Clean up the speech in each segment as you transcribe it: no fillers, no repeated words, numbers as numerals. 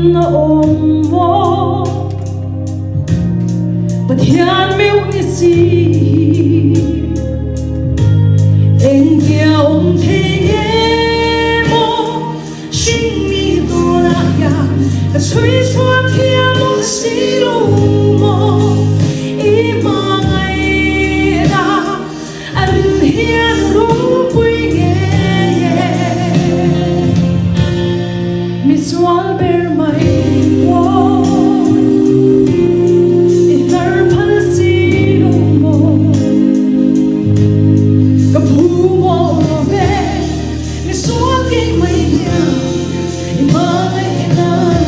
na ôm mô bất hiền miêu ni si Engtia thei mô sinh mi đô la ya đã chui xoa kia mô si lô mô ý mà ngày đã anh hiền rú quy nghe Mizo ber mai wo itar palsi no mo kapu mo ve Mizo ke mai ya imai nahi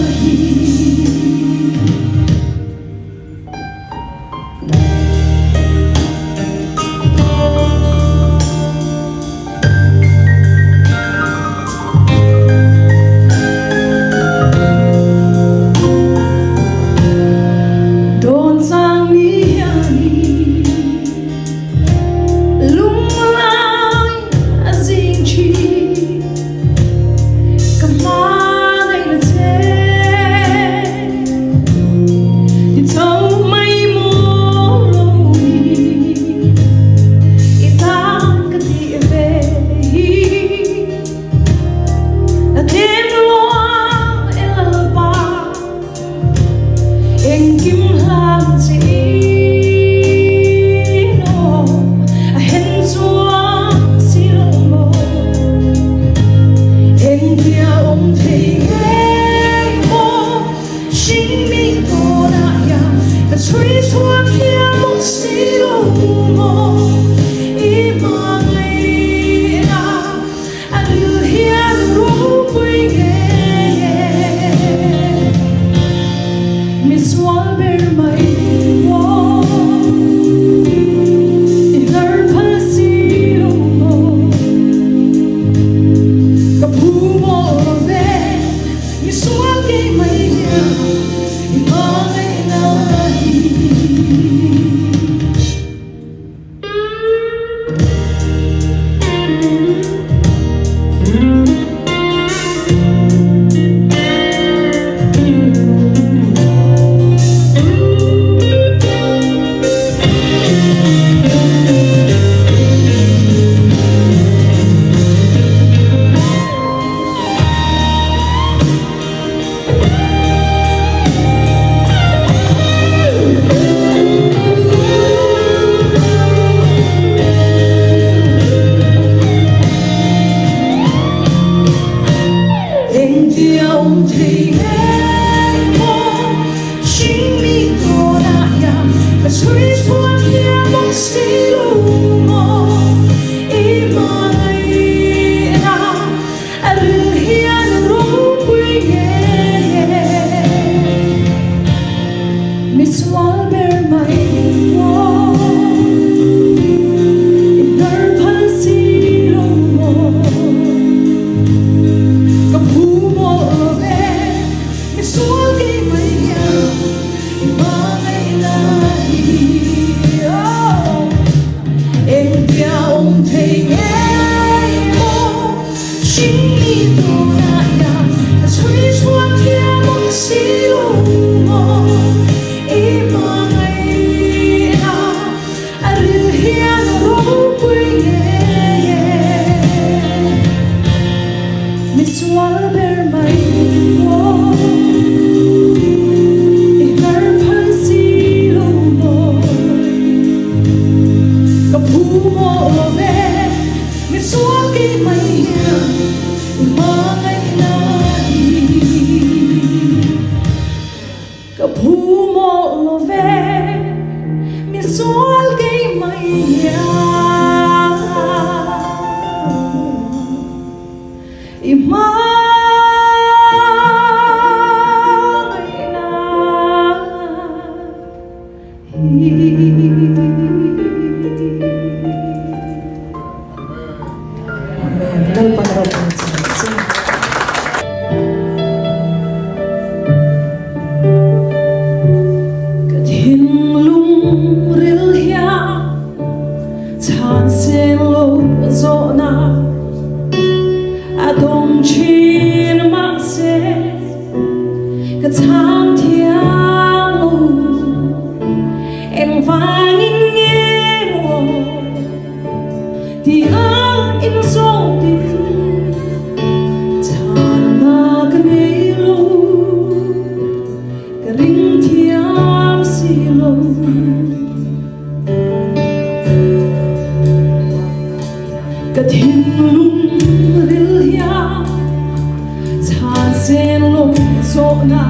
zona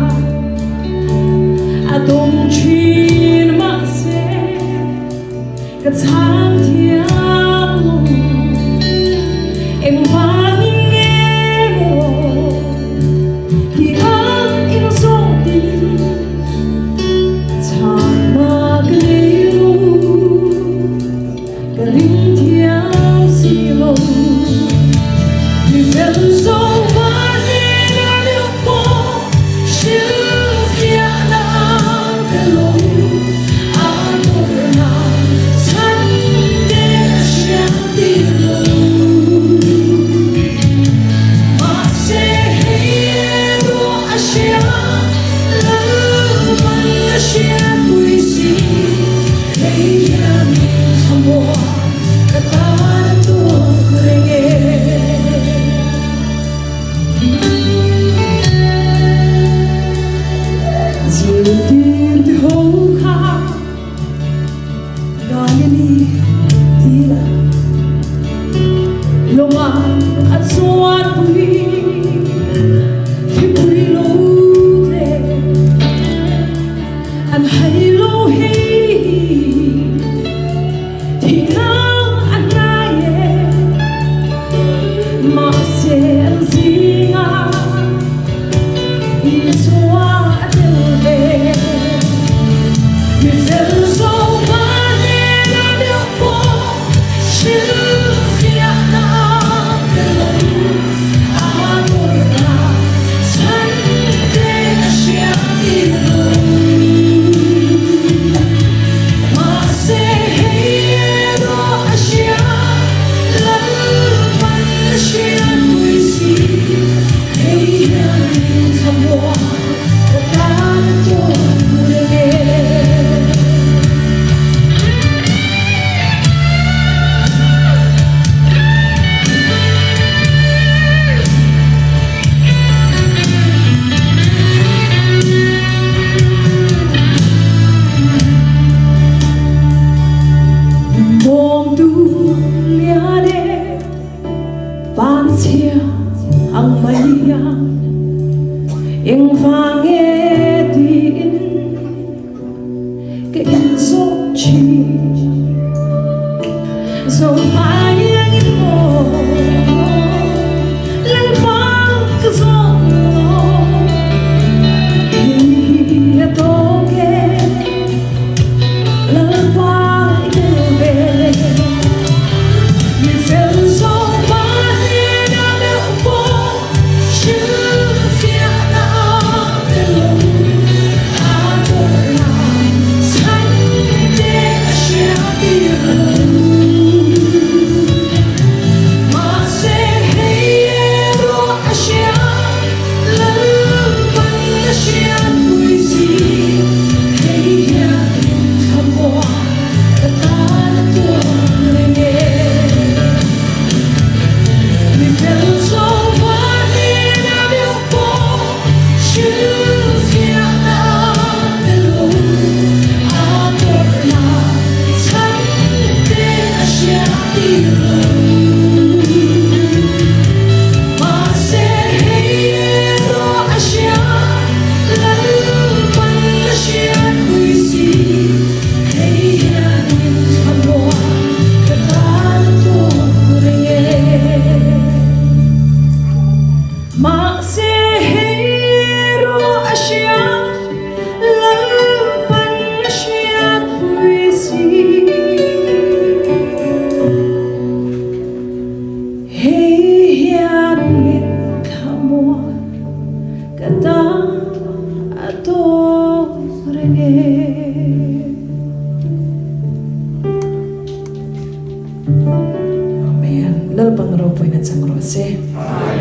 adom chin ma se ka tham thiam em vang nghe thì anh in zo đi chả ma cái lu cái linh thiam si lo vì ven sông Isua thei Mizo Yang vange din cái in số chi dẫu ai anh ngô lên vang cái gió thì tôi nghe lên vang đưa về mình phải sống và đi đã được phố chứ Amen. Lalapang raw po yung nagsang rose.